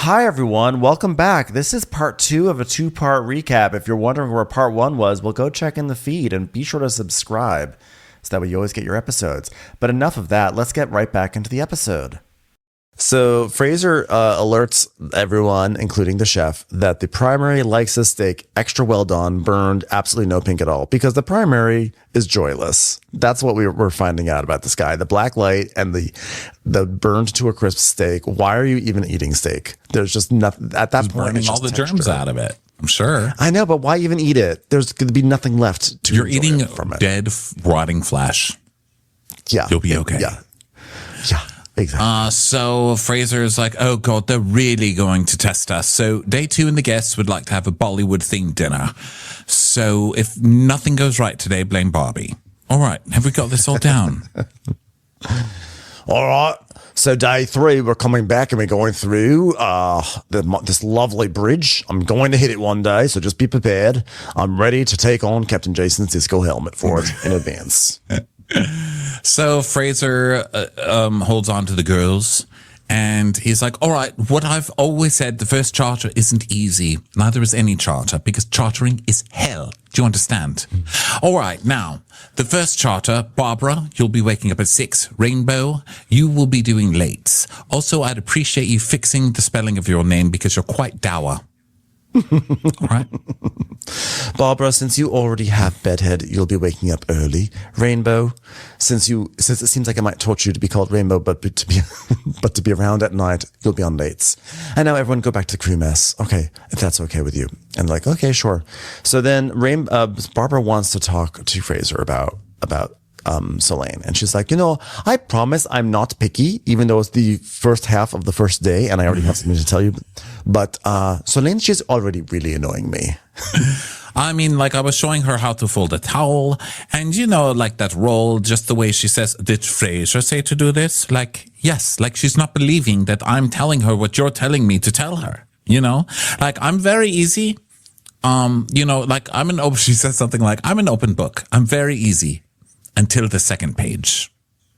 Hi, everyone. Welcome back. This is part 2 of a 2-part recap. If you're wondering where part 1 was, well, go check in the feed and be sure to subscribe so that way you always get your episodes. But enough of that. Let's get right back into the episode. So Fraser alerts everyone, including the chef, that the primary likes his steak extra well done, burned, absolutely no pink at all, because the primary is joyless. That's what we're finding out about this guy. The black light and the burned to a crisp steak. Why are you even eating steak? There's just nothing at that point. Burning all the germs out of it. I'm sure. I know, but why even eat it? There's going to be nothing left to. You're eating from it. Dead, rotting flesh. Yeah, you'll be okay. Yeah. Exactly. So Fraser's like, oh God, they're really going to test us. So day 2 and the guests would like to have a Bollywood themed dinner. So if nothing goes right today, blame Barbie. All right. Have we got this all down? All right. So day 3, we're coming back and we're going through this lovely bridge. I'm going to hit it one day, so just be prepared. I'm ready to take on Captain Jason's disco helmet for it in advance. So Fraser holds on to the girls and he's like, all right, what I've always said, the first charter isn't easy. Neither is any charter because chartering is hell. Do you understand? All right. Now, the first charter, Barbara, you'll be waking up at 6. Rainbow, you will be doing lates. Also, I'd appreciate you fixing the spelling of your name because you're quite dour. All right. Barbara, since you already have bedhead, you'll be waking up early. Rainbow, since it seems like I might torture you to be called Rainbow, but to be around at night, you'll be on lates. And now everyone go back to the crew mess. Okay, if that's okay with you. And like, okay, sure. So then Barbara wants to talk to Fraser about Solange, and she's like, I promise I'm not picky, even though it's the first half of the first day and I already have something to tell you. But Solange, she's already really annoying me. I mean, like I was showing her how to fold a towel and, like that roll, just the way she says, did Fraser say to do this? Like, yes, like she's not believing that I'm telling her what you're telling me to tell her, like I'm very easy. Like she says something like, I'm an open book. I'm very easy. Until the second page.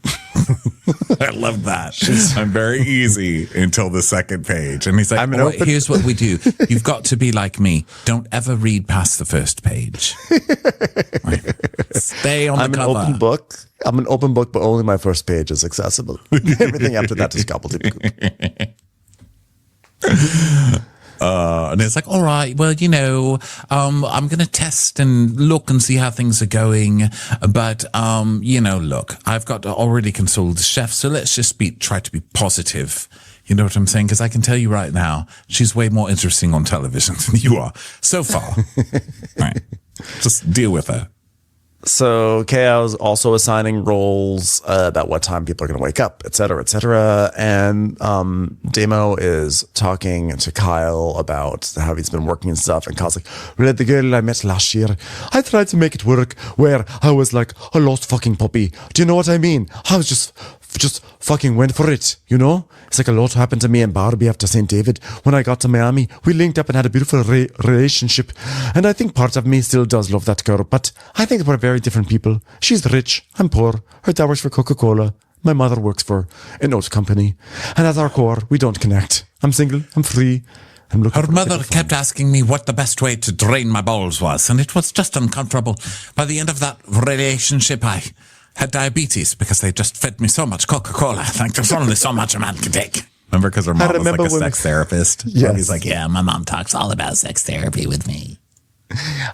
I love that. I'm very easy until the second page. And he's like, here's what we do. You've got to be like me. Don't ever read past the first page. Right. Stay on the cover. I'm an open book, but only my first page is accessible. Everything after that is gobbledygook. And it's like, all right, well, I'm going to test and look and see how things are going. But, look, I've got to already console the chef. So let's just try to be positive. You know what I'm saying? Because I can tell you right now, she's way more interesting on television than you are so far. Right. Just deal with her. So Chaos also assigning roles about what time people are going to wake up, et cetera, et cetera. And Demo is talking to Kyle about how he's been working and stuff. And Kyle's like, well, the girl I met last year, I tried to make it work where I was like a lost fucking puppy. Do you know what I mean? I was just fucking went for it, It's like a lot happened to me and Barbie after St. David. When I got to Miami, we linked up and had a beautiful relationship. And I think part of me still does love that girl, but I think we're very different people. She's rich, I'm poor. Her dad works for Coca-Cola. My mother works for an oat company. And at our core, we don't connect. I'm single, I'm free. Her mother kept asking me what the best way to drain my bowels was, and it was just uncomfortable. By the end of that relationship, I had diabetes because they just fed me so much Coca-Cola. Like there's only so much a man can take. Remember, because her mom was like a sex therapist? Yes. He's like, yeah, my mom talks all about sex therapy with me.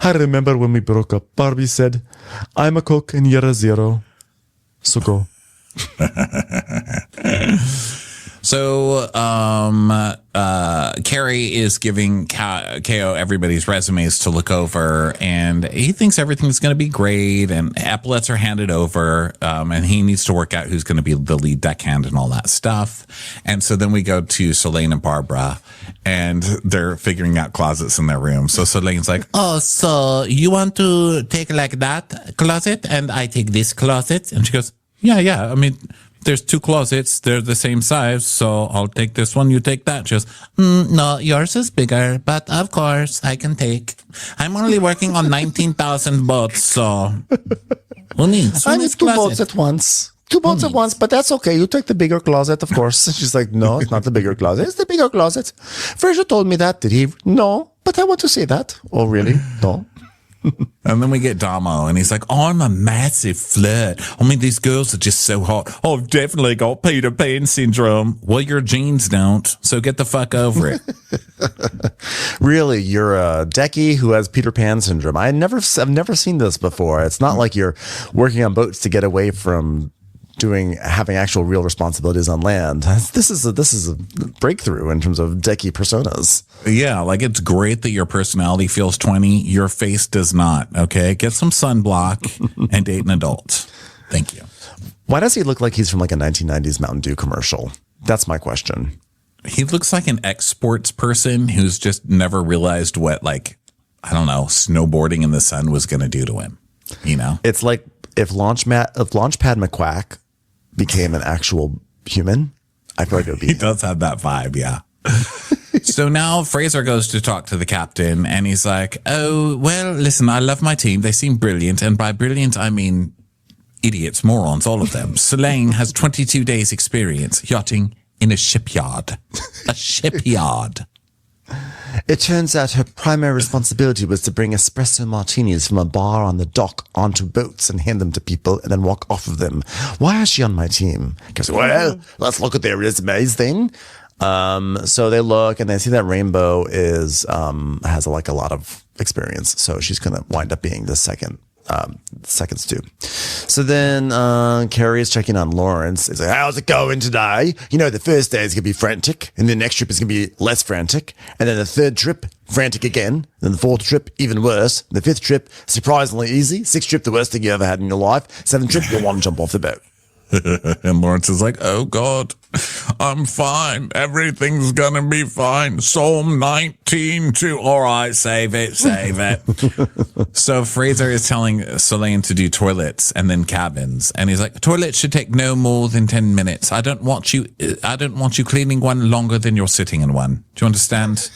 I remember when we broke up, Barbie said, I'm a Coke and you're a zero. So go. So, Carrie is giving KO everybody's resumes to look over, and he thinks everything's going to be great, and epaulets are handed over, and he needs to work out who's going to be the lead deckhand and all that stuff. And so then we go to Solange and Barbara, and they're figuring out closets in their room. So Solange's like, oh, so you want to take like that closet, and I take this closet? And she goes, yeah, I mean, there's 2 closets. They're the same size. So I'll take this one. You take that. She goes, no, yours is bigger, but of course I can take. I'm only working on 19,000 boats. So who needs 2 boats at once. 2 boats at once, but that's okay. You take the bigger closet, of course. She's like, no, it's not the bigger closet. It's the bigger closet. Fraser told me that. Did he? No, but I want to say that. Oh, really? No. And then we get Damo, and he's like, I'm a massive flirt. I mean, these girls are just so hot. I've definitely got Peter Pan syndrome. Well, your genes don't, so get the fuck over it. Really, you're a decky who has Peter Pan syndrome. I've never seen this before. It's not like you're working on boats to get away from having actual real responsibilities on land. This is a breakthrough in terms of decky personas. Yeah, like it's great that your personality feels 20. Your face does not. Okay, get some sunblock and date an adult. Thank you. Why does he look like he's from like a 1990s Mountain Dew commercial? That's my question. He looks like an exports person who's just never realized what, like, I don't know, snowboarding in the sun was going to do to him. You know, it's like if Launchpad McQuack became an actual human, I feel like it would be. He does have that vibe, yeah. So now Fraser goes to talk to the captain, and he's like, oh, well, listen, I love my team. They seem brilliant. And by brilliant, I mean idiots, morons, all of them. Selene has 22 days experience yachting in a shipyard. A shipyard. It turns out her primary responsibility was to bring espresso martinis from a bar on the dock onto boats and hand them to people and then walk off of them. Why is she on my team? Because, well, let's look at their resumes then. So they look and they see that Rainbow has a lot of experience. So she's going to wind up being the second stew. So then Carrie is checking on Lawrence. He's like, how's it going today? You know, the first day is going to be frantic, and the next trip is going to be less frantic, and then the third trip, frantic again, then the fourth trip, even worse, the fifth trip, surprisingly easy, sixth trip, the worst thing you ever had in your life, seventh trip, you'll want to jump off the boat. And Lawrence is like, oh God, I'm fine. Everything's gonna be fine. Psalm 19:2. All right, save it. So Fraser is telling Selene to do toilets and then cabins. And he's like, toilets should take no more than 10 minutes. I don't want you cleaning one longer than you're sitting in one. Do you understand?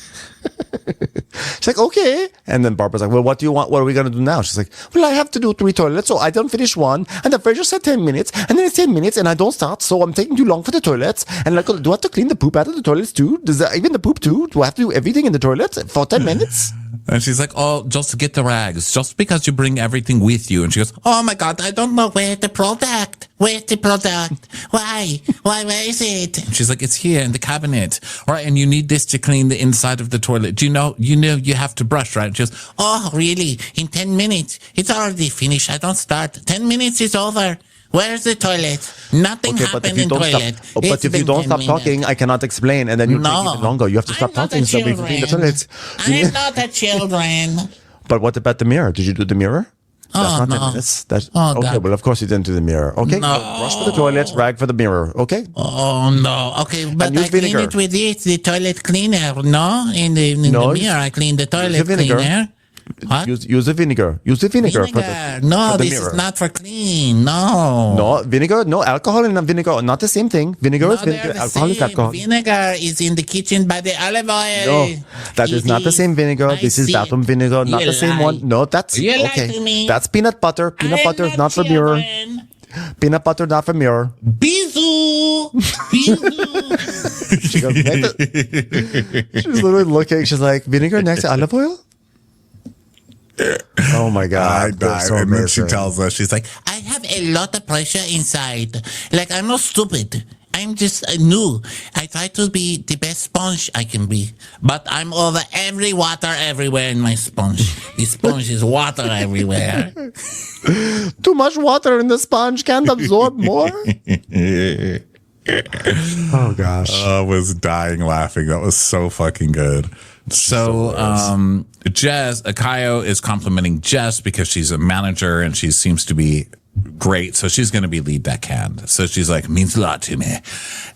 She's like, okay. And then Barbara's like, well, what do you want? What are we going to do now? She's like, well, I have to do 3 toilets. So I don't finish one. And the Fraser said 10 minutes. And then it's 10 minutes and I don't start. So I'm taking too long for the toilets. And like, do I have to clean the poop out of the toilets too? Does that, even the poop too? Do I have to do everything in the toilets for 10 minutes? And she's like, oh, just get the rags. Just because you bring everything with you. And she goes, oh my God, I don't know where's the product. Where's the product? Why? Where is it? And she's like, it's here in the cabinet. All right, and you need this to clean the inside of the toilet. Do you know you have to brush, right? And she goes, oh, really? In 10 minutes? It's already finished. I don't start. 10 minutes is over. Where's the toilet? Nothing happened in toilet. But if you don't stop talking, I cannot explain, and then you take even longer. You have to stop talking so we can clean the toilets. I'm not a children. But what about the mirror? Did you do the mirror? That's not 10 minutes. Okay, God. Well, of course you didn't do the mirror. Okay, no. Brush for the toilets, rag for the mirror. Okay. Oh no. Okay, but I clean it with the toilet cleaner. No, in the mirror, I clean the toilet cleaner. What? Use the vinegar. Use the vinegar. For the this mirror. Is not for clean. No, vinegar. No, alcohol and vinegar. Not the same thing. Vinegar is vinegar. Alcohol is alcohol. Vinegar is in the kitchen by the olive oil. No, that is not the same vinegar. This is bathroom vinegar. Not the same one. No, that's okay. That's peanut butter. Peanut butter is not for mirror. Peanut butter not for mirror. Bisou. She goes, she's literally looking. She's like, vinegar next to olive oil? Oh my God. I died. So and then she tells us, she's like, I have a lot of pressure inside. Like, I'm not stupid. I'm just new. I try to be the best sponge I can be. But I'm over every water everywhere in my sponge. The sponge is water everywhere. Too much water in the sponge can't absorb more. Oh gosh. I was dying laughing. That was so fucking good. So Jess, Akayo is complimenting Jess because she's a manager and she seems to be great. So she's going to be lead deckhand. So she's like, means a lot to me.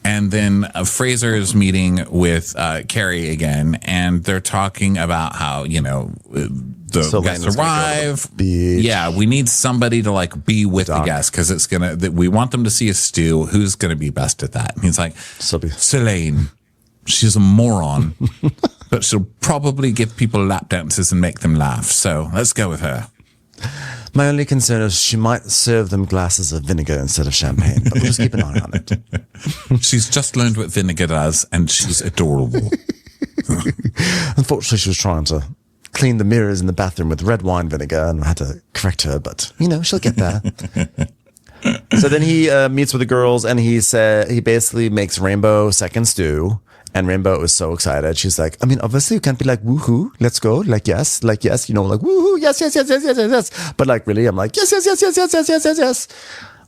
And then Fraser is meeting with Carrie again, and they're talking about how, the guests arrive. Yeah, we need somebody to like be with the guests because it's we want them to see a stew. Who's going to be best at that? And he's like, Selene. She's a moron, but she'll probably give people lap dances and make them laugh. So let's go with her. My only concern is she might serve them glasses of vinegar instead of champagne, but we'll just keep an eye on it. She's just learned what vinegar does, and she's adorable. Unfortunately, she was trying to clean the mirrors in the bathroom with red wine vinegar, and I had to correct her, but, she'll get there. So then he meets with the girls, and he basically makes Rainbow second stew. And Rainbow is so excited. She's like, obviously you can't be like, woohoo, let's go. Like, yes, woohoo, yes. But like, really, I'm like, yes.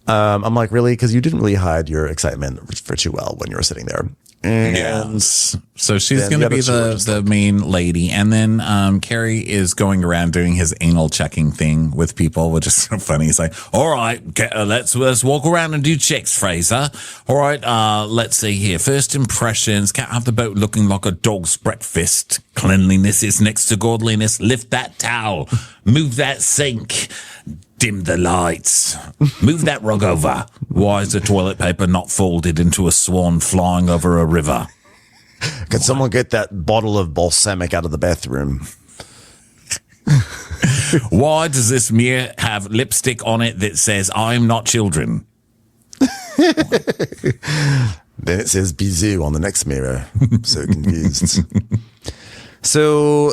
I'm like, really? Because you didn't really hide your excitement for too well when you were sitting there. And so she's going to be the main lady. And then Carrie is going around doing his anal checking thing with people, which is so funny. He's like, all right, let's walk around and do checks, Fraser. All right, let's see here. First impressions. Can't have the boat looking like a dog's breakfast. Cleanliness is next to godliness. Lift that towel. Move that sink. Dim the lights. Move that rug over. Why is the toilet paper not folded into a swan flying over a river? Can someone get that bottle of balsamic out of the bathroom? Why does this mirror have lipstick on it that says, I'm not children? Then it says bisou on the next mirror. I'm so confused. So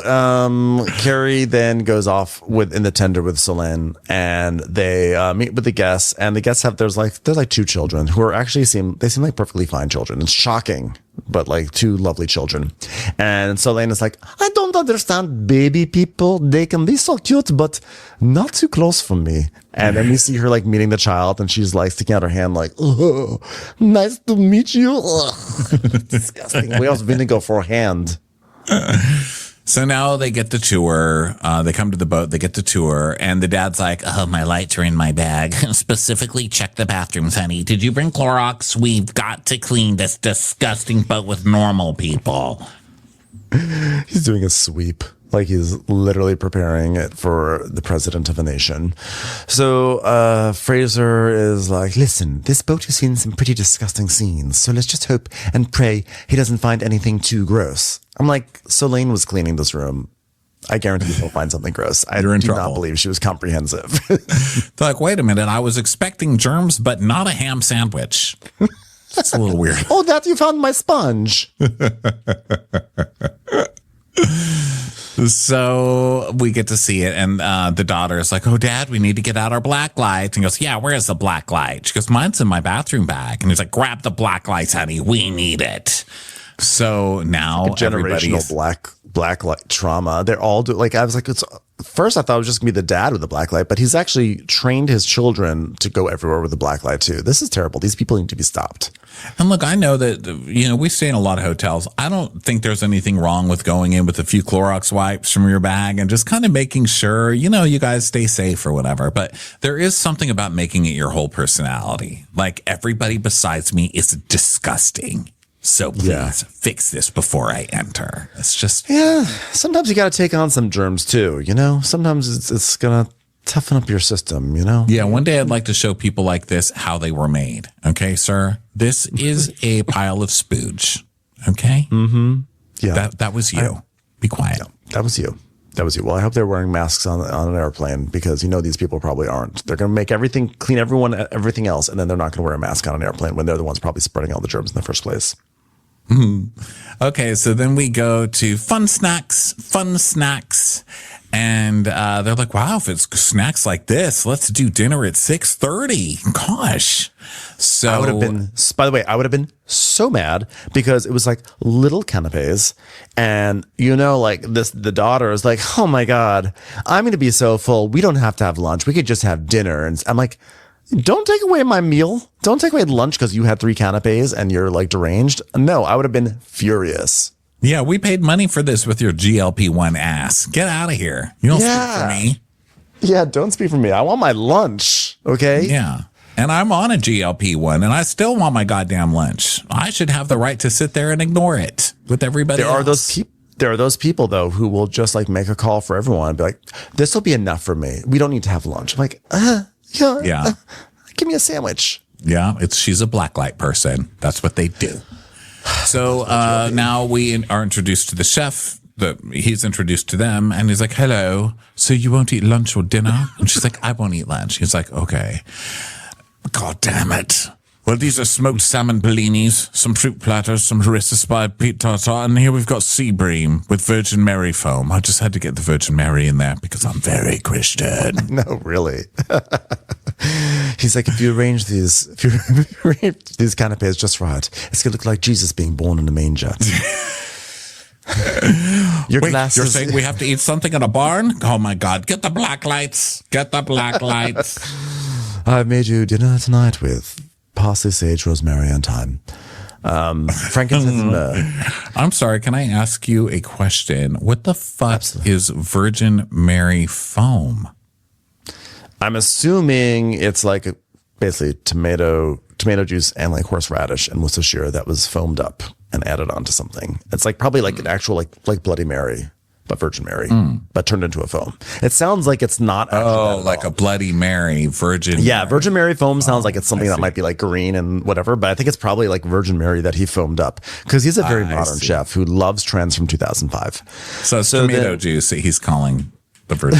Carrie then goes off in the tender with Solène, and they meet with the guests, and the guests there's like two children who are actually seem like perfectly fine children. It's shocking, but like two lovely children. And Solène is like, I don't understand baby people. They can be so cute, but not too close for me. And then we see her like meeting the child, and she's like sticking out her hand like, oh, nice to meet you. Disgusting. We also vinegar for a hand. So now they get the tour. They come to the boat. They get the tour. And the dad's like, oh, my lights are in my bag. Specifically, check the bathrooms, honey. Did you bring Clorox? We've got to clean this disgusting boat with normal people. He's doing a sweep. Like he's literally preparing it for the president of a nation. So Fraser is like, listen, this boat has seen some pretty disgusting scenes. So let's just hope and pray he doesn't find anything too gross. I'm like, Solène was cleaning this room. I guarantee he'll find something gross. I do not believe she was comprehensive. They're like, wait a minute. I was expecting germs, but not a ham sandwich. That's a little weird. Oh, that you found my sponge. So we get to see it, and the daughter is like, oh, Dad, we need to get out our black lights. And he goes, yeah, where's the black light? She goes, mine's in my bathroom bag. And he's like, grab the black lights, honey. We need it. So now like generational black light trauma. They're all I was like, first I thought it was just gonna be the dad with the black light, but he's actually trained his children to go everywhere with the black light too. This is terrible. These people need to be stopped. And look, I know that, we stay in a lot of hotels. I don't think there's anything wrong with going in with a few Clorox wipes from your bag and just kind of making sure, you guys stay safe or whatever. But there is something about making it your whole personality. Like everybody besides me is disgusting. So please fix this before I enter. It's just... Yeah, sometimes you got to take on some germs too, Sometimes it's going to toughen up your system, Yeah, one day I'd like to show people like this how they were made. Okay, sir? This is a pile of spooge. Okay? Mm-hmm. Yeah. That was you. Be quiet. Yeah, that was you. Well, I hope they're wearing masks on an airplane because these people probably aren't. They're going to make everything, clean everything else, and then they're not going to wear a mask on an airplane when they're the ones probably spreading all the germs in the first place. Okay, so then we go to fun snacks, and they're like, wow, if it's snacks like this, let's do dinner at 6:30. Gosh. So I would have been so mad because it was like little canapes, and the daughter is like, oh my God, I'm going to be so full. We don't have to have lunch. We could just have dinner. And I'm like, don't take away my meal. Don't take away lunch because you had 3 canapes and you're like deranged. No, I would have been furious. Yeah, we paid money for this with your GLP-1 ass. Get out of here. You don't speak for me. Yeah, don't speak for me. I want my lunch. Okay. Yeah. And I'm on a GLP-1 and I still want my goddamn lunch. I should have the right to sit there and ignore it with everybody else. There are those people though who will just like make a call for everyone and be like, this will be enough for me. We don't need to have lunch. I'm like, give me a sandwich. Yeah, she's a blacklight person. That's what they do. So now we are introduced to the chef, he's introduced to them, and he's like, hello, so you won't eat lunch or dinner? And she's like, I won't eat lunch. He's like, okay. God damn it. Well, these are smoked salmon bellinis, some fruit platters, some harissa-spied Pete tartare, and here we've got sea bream with Virgin Mary foam. I just had to get the Virgin Mary in there because I'm very Christian. No, really. He's like, if you arrange these canapes just right, it's going to look like Jesus being born in a manger. You're saying we have to eat something in a barn? Oh, my God. Get the black lights. Get the black lights. I've made you dinner tonight with parsley, sage, rosemary, and thyme. Frankincense and myrrh. I'm sorry, can I ask you a question? What the fuck is Virgin Mary foam? I'm assuming it's like basically tomato juice and like horseradish and Worcestershire that was foamed up and added onto something. It's like probably like an actual like Bloody Mary, but Virgin Mary, but turned into a foam. It sounds like it's not. Like a Bloody Mary, Virgin. Yeah, Mary. Virgin Mary foam sounds like it's something that might be like green and whatever, but I think it's probably like Virgin Mary that he foamed up because he's a very modern chef who loves trends from 2005. So tomato juice he's calling the Virgin.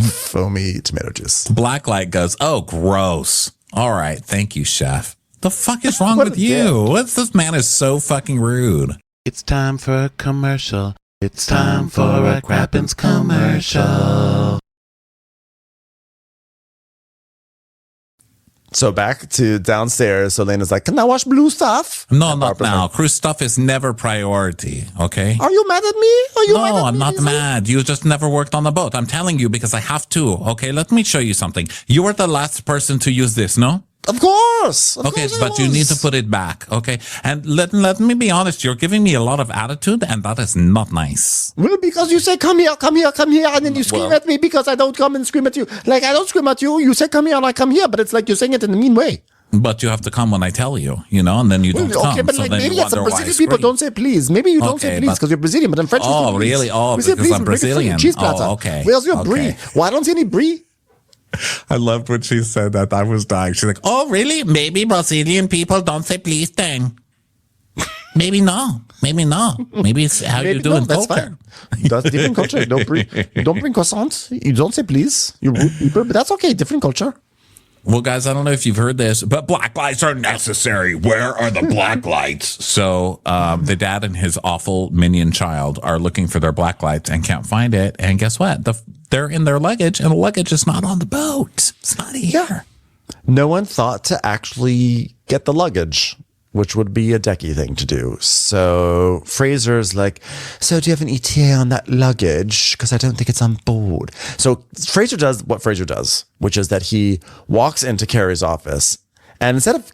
Foamy tomato juice. Blacklight goes, oh, gross. All right, thank you, chef. The fuck is wrong with you? This man is so fucking rude. It's time for a commercial. It's time for a Crappens commercial. So back to downstairs. So Lena's like, can I watch blue stuff? No, not now. Crew stuff is never priority, okay? Are you mad at me? No, I'm not mad. You just never worked on the boat. I'm telling you because I have to, okay? Let me show you something. You were the last person to use this, no? Of course. Okay, but you need to put it back, okay? And let me be honest, you're giving me a lot of attitude, and that is not nice. Well, because you say, come here, and then you scream at me because I don't come and scream at you. Like, I don't scream at you. You say, come here, and I come here, but it's like you're saying it in a mean way. But you have to come when I tell you, and then you don't come. Okay, but so like then maybe you some wonder Brazilian people don't say please. Maybe you don't say please because you're Brazilian, but in French you say please. Really? Oh, we say because please, I'm Brazilian. Cheese platter. Oh, okay. Where's your brie? Why don't you see any brie? I loved when she said that. I was dying. She's like, oh, really? Maybe Brazilian people don't say please then. Maybe no. Maybe it's how you do in culture. That's different culture. Don't bring croissants. You don't say please. You rude people, but that's okay. Different culture. Well, guys, I don't know if you've heard this, but black lights are necessary. Where are the black lights? So the dad and his awful minion child are looking for their black lights and can't find it. And guess what? They're in their luggage, and the luggage is not on the boat. It's not here. Yeah. No one thought to actually get the luggage, which would be a decky thing to do. So Fraser's like, so do you have an ETA on that luggage? Because I don't think it's on board. So Fraser does what Fraser does, which is that he walks into Carrie's office, and instead of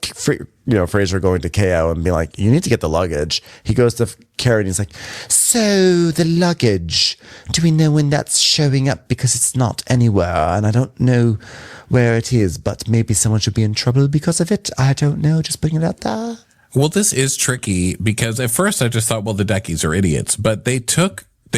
Fraser going to KO and being like, you need to get the luggage, he goes to Carrie and he's like, so the luggage, do we know when that's showing up? Because it's not anywhere, and I don't know where it is, but maybe someone should be in trouble because of it. I don't know, just putting it out there. Well, this is tricky because at first I just thought, well, the Deckies are idiots, but they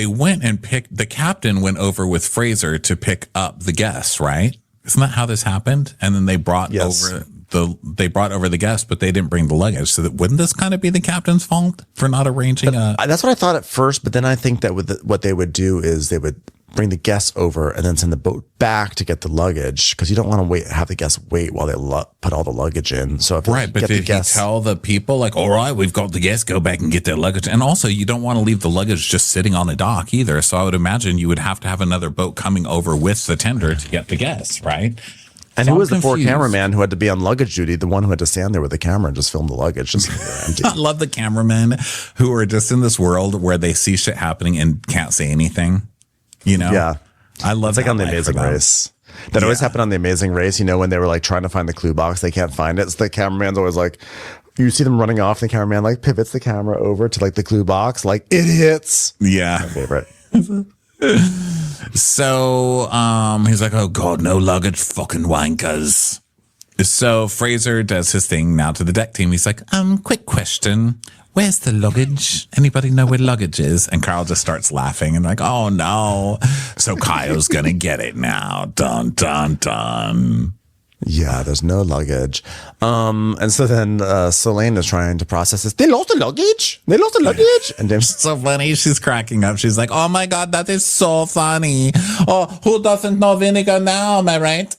went and picked, the captain went over with Fraser to pick up the guests, right? Isn't that how this happened? And then they brought over the guests, but they didn't bring the luggage. So wouldn't this kind of be the captain's fault for not arranging That's what I thought at first, but then I think that what they would do is they would bring the guests over and then send the boat back to get the luggage, because you don't want to have the guests wait while they put all the luggage in. So if right, but did he tell the people like, all right, we've got the guests, go back and get their luggage? And also, you don't want to leave the luggage just sitting on the dock either. So I would imagine you would have to have another boat coming over with the tender to get the guests, right? And who was the poor cameraman who had to be on luggage duty? The one who had to stand there with the camera and just film the luggage. Just empty. I love the cameramen who are just in this world where they see shit happening and can't say anything. Yeah. I love it's like on The Amazing Race. That always happened on The Amazing Race, when they were like trying to find the clue box, they can't find it. So the cameraman's always like, you see them running off, the cameraman like pivots the camera over to like the clue box, like idiots. Yeah. My favorite. So he's like, oh God, no luggage, fucking wankers. So Fraser does his thing now to the deck team. He's like, quick question. Where's the luggage? Anybody know where luggage is? And Carl just starts laughing and like, oh no. So Kyle's going to get it now. Dun, dun, dun. Yeah, there's no luggage. And so then Selene is trying to process this. They lost the luggage? They lost the luggage? And James, So funny. She's cracking up. She's like, oh my God, that is so funny. Oh, who doesn't know vinegar now? Am I right?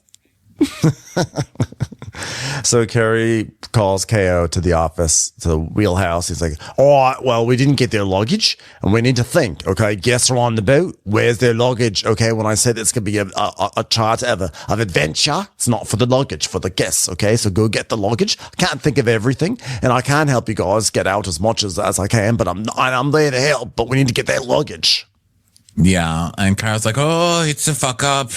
so Carrie calls KO to the office, to the wheelhouse. He's like, all right, well, we didn't get their luggage and we need to think, okay? Guests are on the boat. Where's their luggage? Okay, when I said it's going to be a chart of adventure, it's not for the luggage, for the guests, okay? So go get the luggage. I can't think of everything and I can help you guys get out as much as I can, but I'm there to help, but we need to get their luggage. Yeah, and Kyle's like, oh, it's a fuck up,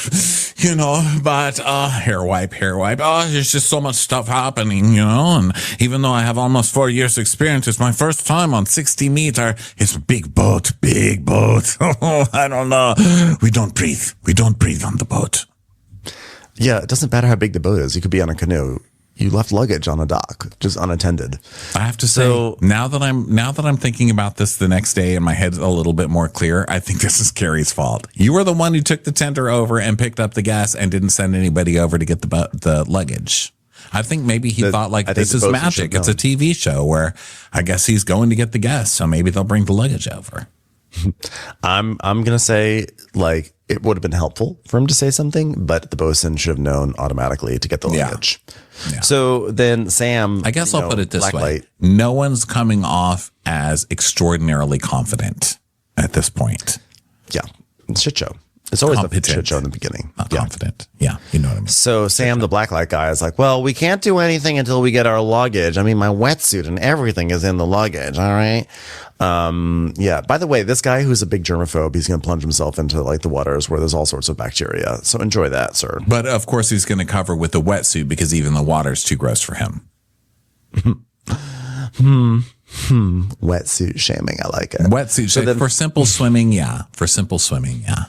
but hair wipe. Oh, there's just so much stuff happening, and even though I have almost 4 years experience, it's my first time on 60 meter. It's a big boat. Oh, I don't know. We don't breathe on the boat. Yeah, it doesn't matter how big the boat is. You could be on a canoe. You left luggage on a dock, just unattended. I have to say, now that I'm thinking about this the next day and my head's a little bit more clear, I think this is Carrie's fault. You were the one who took the tender over and picked up the gas and didn't send anybody over to get the luggage. I think maybe he thought this is magic. It's a TV show where I guess he's going to get the gas, so maybe they'll bring the luggage over. I'm gonna say it would have been helpful for him to say something, but the bosun should have known automatically to get the luggage. Yeah. So then Sam, I guess I'll put it this way: no one's coming off as extraordinarily confident at this point. Yeah, it's shit show. It's always a shit show in the beginning. Not confident. Yeah, you know what I mean. So Sam, the blacklight guy, is like, well, we can't do anything until we get our luggage. I mean, my wetsuit and everything is in the luggage. All right. Yeah. By the way, this guy who's a big germaphobe, he's going to plunge himself into the waters where there's all sorts of bacteria. So enjoy that, sir. But of course, he's going to cover with the wetsuit because even the water's too gross for him. Wetsuit shaming. I like it. Wetsuit shaming. For simple swimming, yeah. For simple swimming, yeah.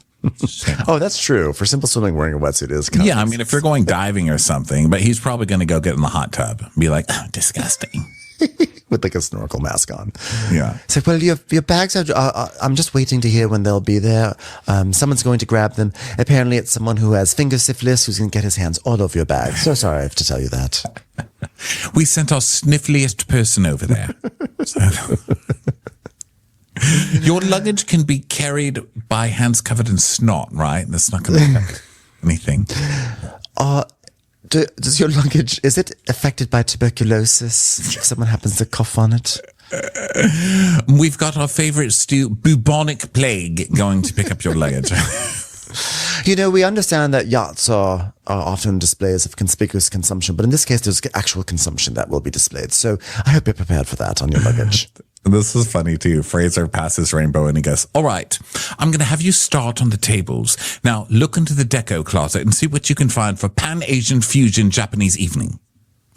Oh, that's true. For simple swimming, wearing a wetsuit is kind I mean, if you're going diving or something, but he's probably going to go get in the hot tub and be like, oh, disgusting. With a snorkel mask on. Yeah. It's like, well, your bags are, I'm just waiting to hear when they'll be there. Someone's going to grab them. Apparently it's someone who has finger syphilis who's going to get his hands all over your bag. So sorry I have to tell you that. We sent our sniffliest person over there. Your luggage can be carried by hands covered in snot, right? That's not going to affect anything. Does your luggage, is it affected by tuberculosis if someone happens to cough on it? We've got our favorite stew, bubonic plague, going to pick up your luggage. We understand that yachts are often displays of conspicuous consumption, but in this case, there's actual consumption that will be displayed. So I hope you're prepared for that on your luggage. This is funny too. Fraser passes Rainbow and he goes, all right, I'm going to have you start on the tables. Now look into the deco closet and see what you can find for Pan-Asian fusion Japanese evening.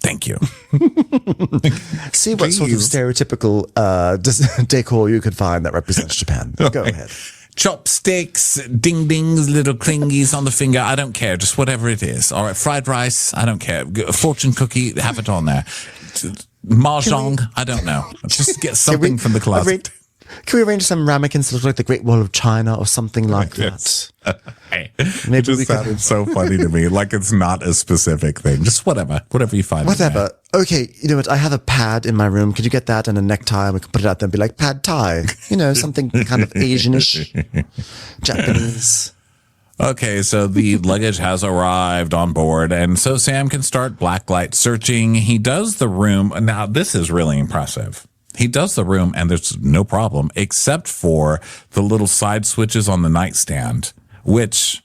Thank you. See what sort of stereotypical decor you could find that represents Japan. Go ahead. Chopsticks, ding-dings, little clingies on the finger. I don't care. Just whatever it is. All right. Fried rice. I don't care. A fortune cookie. Have it on there. Mahjong, I don't know. Just get something from the closet. Can we arrange some ramekins to look like the Great Wall of China or something like that? Maybe it sounded so funny to me. Like it's not a specific thing. Just whatever you find. Whatever. Okay, you know what? I have a pad in my room. Could you get that and a necktie? And we can put it out there and be like pad tie. Something kind of Asianish, Japanese. Okay, so the luggage has arrived on board, and so Sam can start blacklight searching. He does the room. Now, this is really impressive. He does the room, and there's no problem, except for the little side switches on the nightstand, which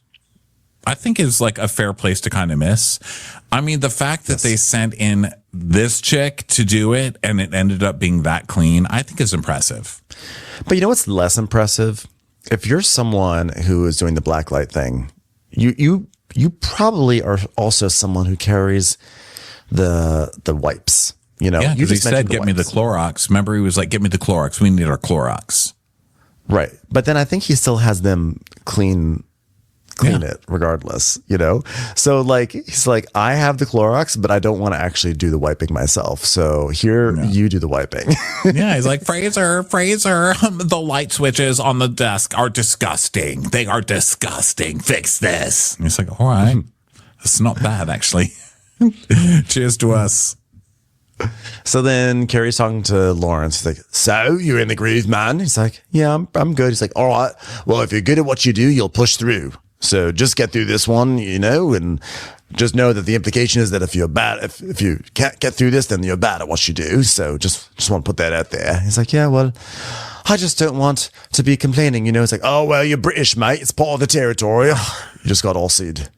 I think is like a fair place to kind of miss. I mean, the fact that they sent in this chick to do it, and it ended up being that clean, I think is impressive. But you know what's less impressive? If you're someone who is doing the blacklight thing, you probably are also someone who carries the wipes. Yeah, you just said, "Get me the Clorox." Remember, he was like, "Get me the Clorox. We need our Clorox." Right, but then I think he still has them clean it regardless. So he's like, I have the Clorox, but I don't want to actually do the wiping myself. So here, you do the wiping. Yeah, he's like, Fraser, the light switches on the desk are disgusting. They are disgusting. Fix this. And he's like, all right, it's not bad actually. Cheers to us. So then Carrie's talking to Lawrence. He's like, so you're in the groove, man? He's like, yeah, I'm good. He's like, all right. Well, if you're good at what you do, you'll push through. So just get through this one, and just know that the implication is that if you're bad, if you can't get through this, then you're bad at what you do. So just want to put that out there. He's like, yeah, well, I just don't want to be complaining. It's like, oh, well, you're British, mate. It's part of the territory. You just got Aussied.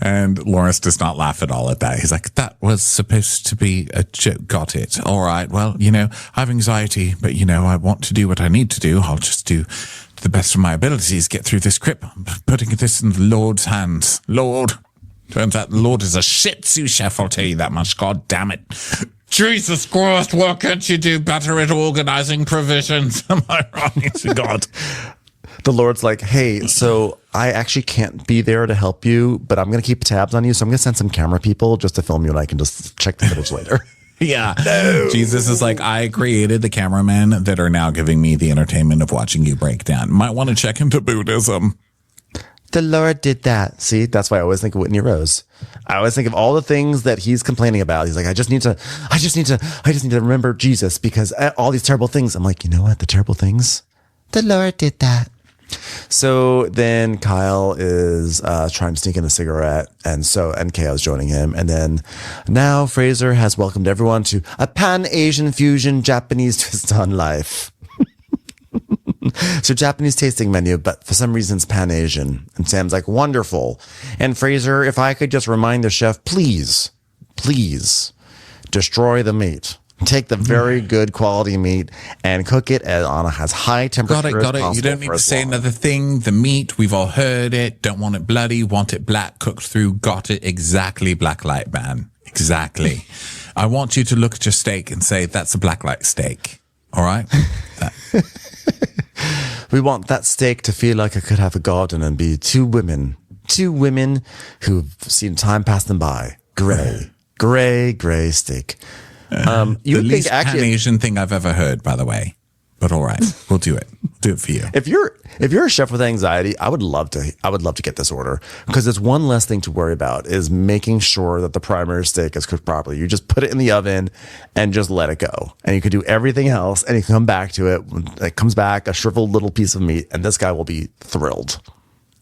And Lawrence does not laugh at all at that. He's like, that was supposed to be a joke. Got it. All right. Well, I have anxiety, but, I want to do what I need to do. I'll just do the best of my abilities, get through this crypt. I'm putting this in the Lord's hands. Lord. Turns out the Lord is a shit sous chef, I'll tell you that much. God damn it. Jesus Christ, why can't you do better at organizing provisions? Am I wrong? God. The Lord's like, hey, so I actually can't be there to help you, but I'm going to keep tabs on you. So I'm going to send some camera people just to film you, and I can just check the footage later. Yeah. No. Jesus is like, I created the cameramen that are now giving me the entertainment of watching you break down. Might want to check into Buddhism. The Lord did that. See, that's why I always think of Whitney Rose. I always think of all the things that he's complaining about. He's like, I just need to remember Jesus because all these terrible things. I'm like, you know what? The terrible things, the Lord did that. So then Kyle is trying to sneak in a cigarette, and Kao's joining him. And then now Fraser has welcomed everyone to a Pan-Asian fusion Japanese twist on life. So Japanese tasting menu, but for some reason it's Pan-Asian. And Sam's like, wonderful. And Fraser, if I could just remind the chef, please destroy the meat. Take the very good quality meat and cook it on as high temperature Got as it. possible. You don't need to say another thing. The meat, we've all heard it. Don't want it bloody. Want it black, cooked through. Got it. Exactly, black light man. Exactly. I want you to look at your steak and say, that's a black light steak. All right? We want that steak to feel like it could have a garden and be two women who've seen time pass them by. Gray steak. You the least Pan-Asian thing I've ever heard, by the way. But all right, we'll do it. Do it for you. If you're a chef with anxiety, I would love to get this order, because it's one less thing to worry about is making sure that the primary steak is cooked properly. You just put it in the oven and just let it go, and you can do everything else, and you can come back to it. It comes back a shriveled little piece of meat, and this guy will be thrilled.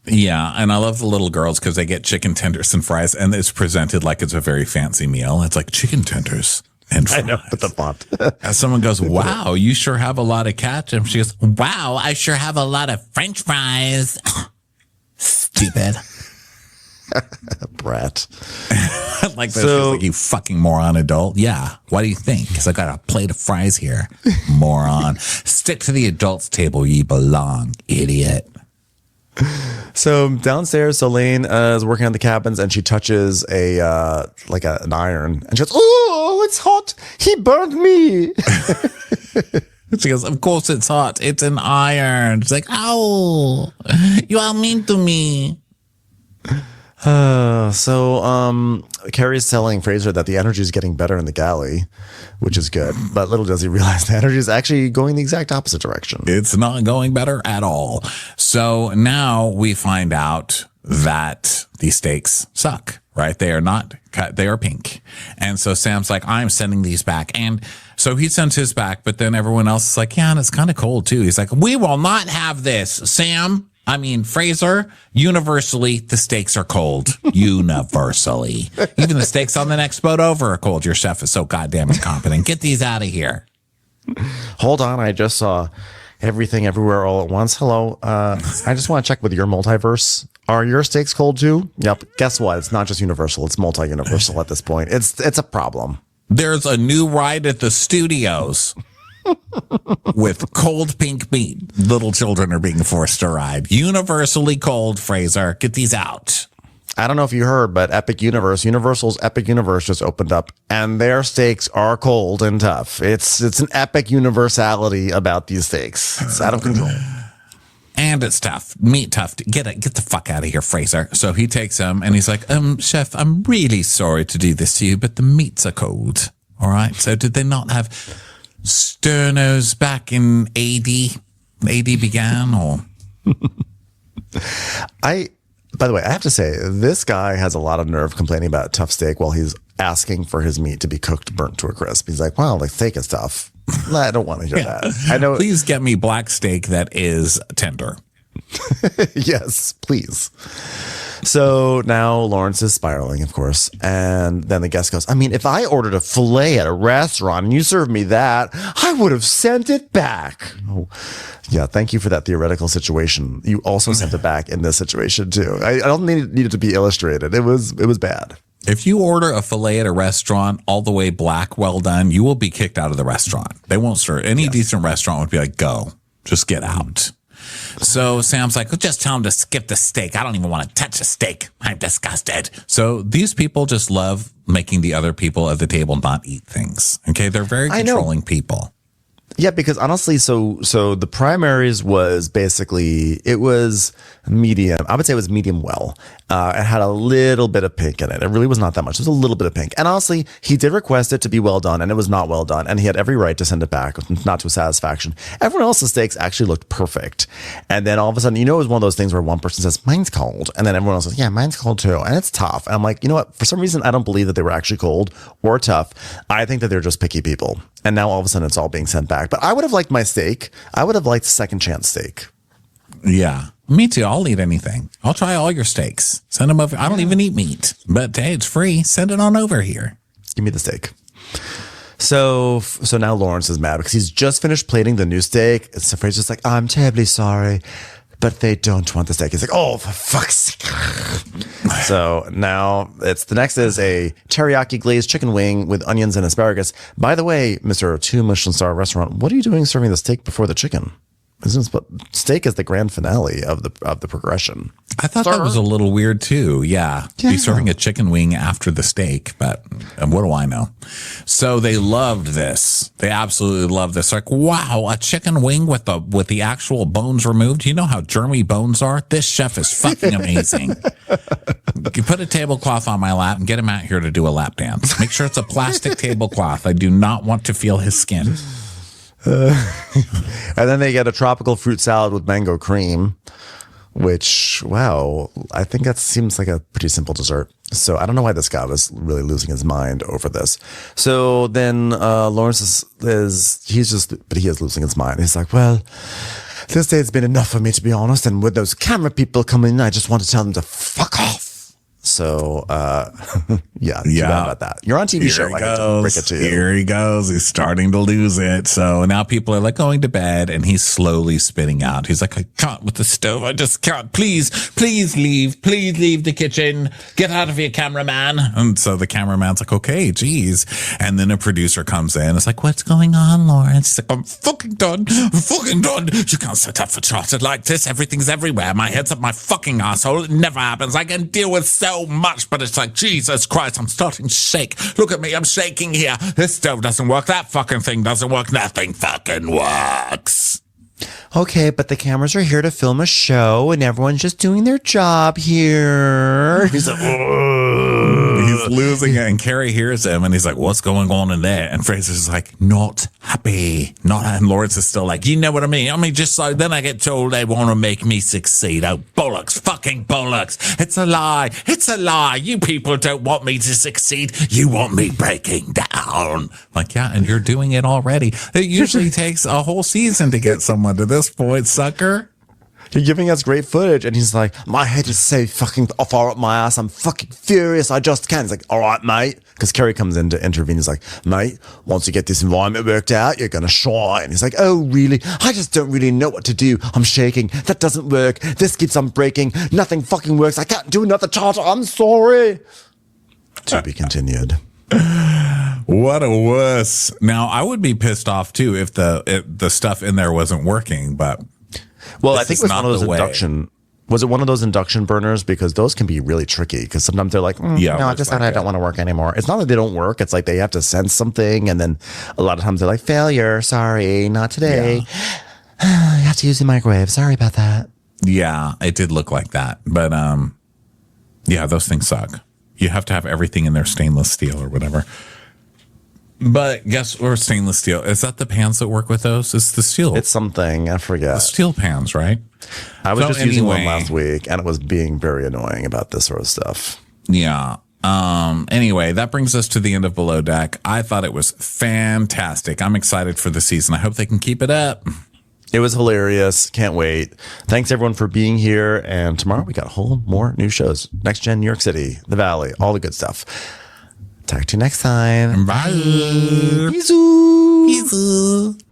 Yeah, and I love the little girls because they get chicken tenders and fries, and it's presented like it's a very fancy meal. It's like chicken tenders. And I know, with the font. As someone goes, wow, you sure have a lot of ketchup. She goes, wow, I sure have a lot of French fries. Stupid. Brat. Like this, like, you fucking moron adult. Yeah. Why do you think? Because I got a plate of fries here. Moron. Stick to the adults table. You belong, idiot. So downstairs, Elaine is working on the cabins, and she touches an iron, and she goes, "Oh, it's hot! He burned me." She goes, "Of course it's hot. It's an iron." She's like, "Ow, you are mean to me." Carrie's telling Fraser that the energy is getting better in the galley, which is good. But little does he realize the energy is actually going the exact opposite direction. It's not going better at all. So now we find out that these steaks suck, right? They are not cut. They are pink. And so Sam's like, I'm sending these back. And so he sends his back, but then everyone else is like, yeah, and it's kind of cold too. He's like, we will not have this, Fraser, universally, the steaks are cold. Universally. Even the steaks on the next boat over are cold. Your chef is so goddamn incompetent. Get these out of here. Hold on. I just saw everything everywhere all at once. Hello. I just want to check with your multiverse. Are your steaks cold too? Yep. Guess what? It's not just universal. It's multi-universal at this point. It's a problem. There's a new ride at the studios. With cold pink meat. Little children are being forced to ride. Universally cold, Fraser. Get these out. I don't know if you heard, but Universal's Epic Universe just opened up, and their steaks are cold and tough. It's an epic universality about these steaks. It's out of control. And it's tough. Meat tough. Get the fuck out of here, Fraser. So he takes him, and he's like, chef, I'm really sorry to do this to you, but the meats are cold. All right? So did they not have sternos back in AD began, or By the way, I have to say, this guy has a lot of nerve complaining about tough steak while he's asking for his meat to be cooked, burnt to a crisp. He's like, well, the steak is tough. I don't want to hear that. I know. Please get me black steak that is tender. Yes, please. So now Lawrence is spiraling, of course. And then the guest goes, I mean, if I ordered a filet at a restaurant and you served me that, I would have sent it back. Oh, yeah, thank you for that theoretical situation. You also sent it back in this situation, too. I don't need it to be illustrated. It was bad. If you order a filet at a restaurant all the way black, well done, you will be kicked out of the restaurant. They won't serve. Any decent restaurant would be like, go, just get out. So Sam's like, well, just tell him to skip the steak. I don't even want to touch the steak. I'm disgusted. So these people just love making the other people at the table not eat things. Okay. They're very controlling people. Yeah, because honestly, so the primaries was basically, it was medium. I would say it was medium well. It had a little bit of pink in it. It really was not that much. It was a little bit of pink. And honestly, he did request it to be well done, and it was not well done. And he had every right to send it back, not to his satisfaction. Everyone else's steaks actually looked perfect. And then all of a sudden, it was one of those things where one person says, mine's cold. And then everyone else says, yeah, mine's cold too. And it's tough. And I'm like, you know what? For some reason, I don't believe that they were actually cold or tough. I think that they're just picky people. And now all of a sudden, it's all being sent back. But I would have liked my steak. I would have liked second chance steak. Yeah, me too. I'll eat anything. I'll try all your steaks. Send them over. I don't even eat meat, but hey, it's free. Send it on over here. Give me the steak. So now Lawrence is mad because he's just finished plating the new steak. And Fraser's just like, I'm terribly sorry, but they don't want the steak. He's like, oh, for fuck's sake. So now the next is a teriyaki glazed chicken wing with onions and asparagus. By the way, Mr. 2 Michelin star restaurant, what are you doing serving the steak before the chicken? Steak is the grand finale of the progression. I thought that was a little weird too. Yeah. Be serving a chicken wing after the steak, but what do I know? So they loved this. They absolutely loved this. Like, wow, a chicken wing with the actual bones removed. You know how germy bones are? This chef is fucking amazing. You put a tablecloth on my lap and get him out here to do a lap dance. Make sure it's a plastic tablecloth. I do not want to feel his skin. And then they get a tropical fruit salad with mango cream, which, wow, I think that seems like a pretty simple dessert. So I don't know why this guy was really losing his mind over this. So then Lawrence he is losing his mind. He's like, well, this day's been enough for me, to be honest. And with those camera people coming in, I just want to tell them to fuck off. So, yeah, too bad about that. You're on TV show. I have to break it to you. Here he goes. He's starting to lose it. So now people are like going to bed and he's slowly spinning out. He's like, I can't with the stove. I just can't. Please leave. Please leave the kitchen. Get out of here, cameraman. And so the cameraman's like, okay, geez. And then a producer comes in. It's like, what's going on, Lawrence? He's like, I'm fucking done. You can't set up for charted like this. Everything's everywhere. My head's up my fucking asshole. It never happens. I can deal with so much, but it's like, Jesus Christ, I'm starting to shake. Look at me, I'm shaking here. This stove doesn't work. That fucking thing doesn't work. Nothing fucking works. Okay, but the cameras are here to film a show and everyone's just doing their job here. He's like, he's losing it, and Carrie hears him and he's like, what's going on in there? And Fraser's like, not happy. And Lawrence is still like, you know what I mean? Just so then I get told they want to make me succeed. Oh, bollocks, fucking bollocks. It's a lie. It's a lie. You people don't want me to succeed. You want me breaking down. Like, yeah, and you're doing it already. It usually takes a whole season to get someone to this point, sucker. You're giving us great footage, and he's like, my head is so fucking far up my ass, I'm fucking furious, I just can't. He's like, all right, mate. Because Kerry comes in to intervene. He's like, mate, once you get this environment worked out, you're going to shine. He's like, oh, really? I just don't really know what to do. I'm shaking. That doesn't work. This keeps on breaking. Nothing fucking works. I can't do another charter. I'm sorry. To be continued. What a wuss. Now, I would be pissed off, too, if the stuff in there wasn't working, but... Well, I think it was one of those induction. Was it one of those induction burners? Because those can be really tricky. Because sometimes they're like, no, I decided I don't want to work anymore. It's not like they don't work. It's like they have to sense something, and then a lot of times they're like, failure. Sorry, not today. Yeah. You have to use the microwave. Sorry about that. Yeah, it did look like that, but yeah, those things suck. You have to have everything in there stainless steel or whatever. But guess or stainless steel. Is that the pans that work with those? It's the steel. It's something. I forget. The steel pans, right? I was So just using one anyway. last week, and it was being very annoying about this sort of stuff. Yeah. Anyway, that brings us to the end of Below Deck. I thought it was fantastic. I'm excited for the season. I hope they can keep it up. It was hilarious. Can't wait. Thanks everyone for being here. And tomorrow we got a whole more new shows. Next Gen, New York City, The Valley, all the good stuff. Talk to you next time. Bye.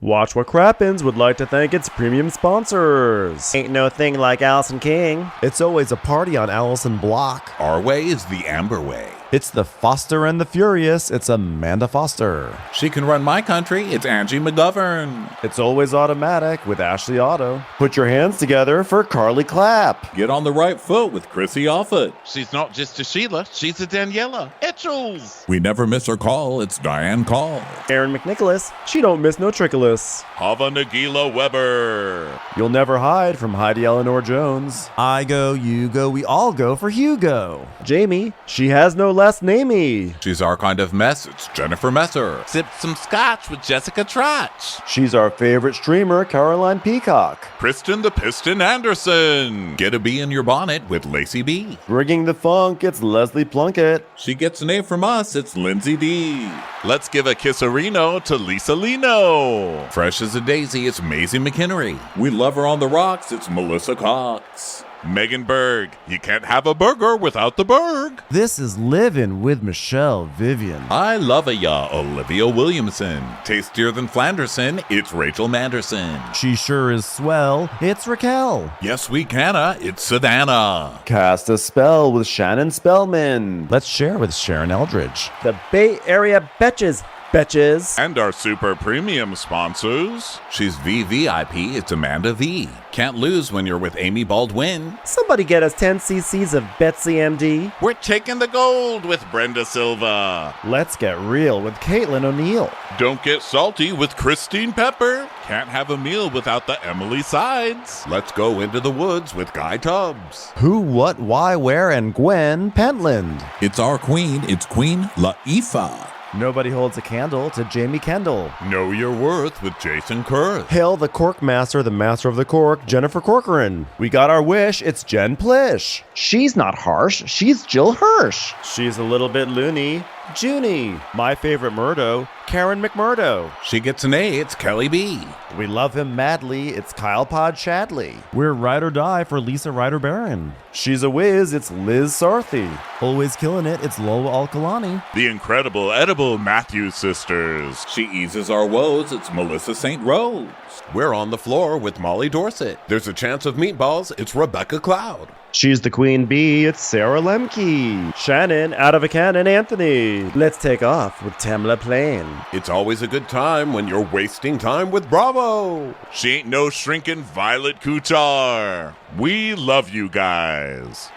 Watch What Crappens would like to thank its premium sponsors. Ain't no thing like Allison King. It's always a party on Allison Block. Our way is the Amber way. It's the Foster and the Furious. It's Amanda Foster. She can run my country. It's Angie McGovern. It's always automatic with Ashley Auto. Put your hands together for Carly Clapp. Get on the right foot with Chrissy Offit. She's not just a Sheila, she's a Daniela. Etchels. We never miss her call. It's Diane Call. Aaron McNicholas. She don't miss no trickolas. Hava Nagila Weber. You'll never hide from Heidi Eleanor Jones. I go, you go, we all go for Hugo. Jamie. She has no last namey. She's our kind of mess. It's Jennifer Messer. Sipped some scotch with Jessica Trotch. She's our favorite streamer, Caroline Peacock. Kristen the Piston Anderson. Get a bee in your bonnet with Lacey B. Bringing the funk, it's Leslie Plunkett. She gets an A from us. It's Lindsay D. Let's give a kisserino to Lisa Lino. Fresh as a daisy. It's Maisie McHenry. We love her on the rocks. It's Melissa Cox. Megan Berg. You can't have a burger without the Berg. This is Livin' with Michelle Vivian. I love ya, Olivia Williamson. Tastier than Flanderson. It's Rachel Manderson. She sure is swell. It's Raquel. Yes, we canna. It's Savannah. Cast a spell with Shannon Spellman. Let's share with Sharon Eldridge. The Bay Area Betches. Betches. And our super premium sponsors. She's VVIP. It's Amanda V. Can't lose when you're with Amy Baldwin. Somebody get us 10 cc's of Betsy MD. We're taking the gold with Brenda Silva. Let's get real with Caitlin O'Neill. Don't get salty with Christine Pepper. Can't have a meal without the Emily Sides. Let's go into the woods with Guy Tubbs. Who, what, why, where, and Gwen Pentland. It's our queen. It's Queen Laifa. Nobody holds a candle to Jamie Kendall. Know your worth with Jason Kurth. Hail the Cork Master, the Master of the Cork, Jennifer Corcoran. We got our wish, it's Jen Plish. She's not harsh, she's Jill Hirsch. She's a little bit loony. Junie. My favorite Murdo, Karen McMurdo. She gets an A. It's Kelly B. We love him madly, it's Kyle Pod Shadley. We're ride or die for Lisa Ryder Barron. She's a whiz, it's Liz Sarthy. Always killing it, it's Lola Alkalani. The incredible edible Matthews sisters. She eases our woes. It's Melissa St. Rose. We're on the floor with Molly Dorset. There's a chance of meatballs. It's Rebecca Cloud. She's the queen bee, it's Sarah Lemke. Shannon, out of a cannon, Anthony. Let's take off with Tamla Plain. It's always a good time when you're wasting time with Bravo. She ain't no shrinking Violet Kuchar. We love you guys.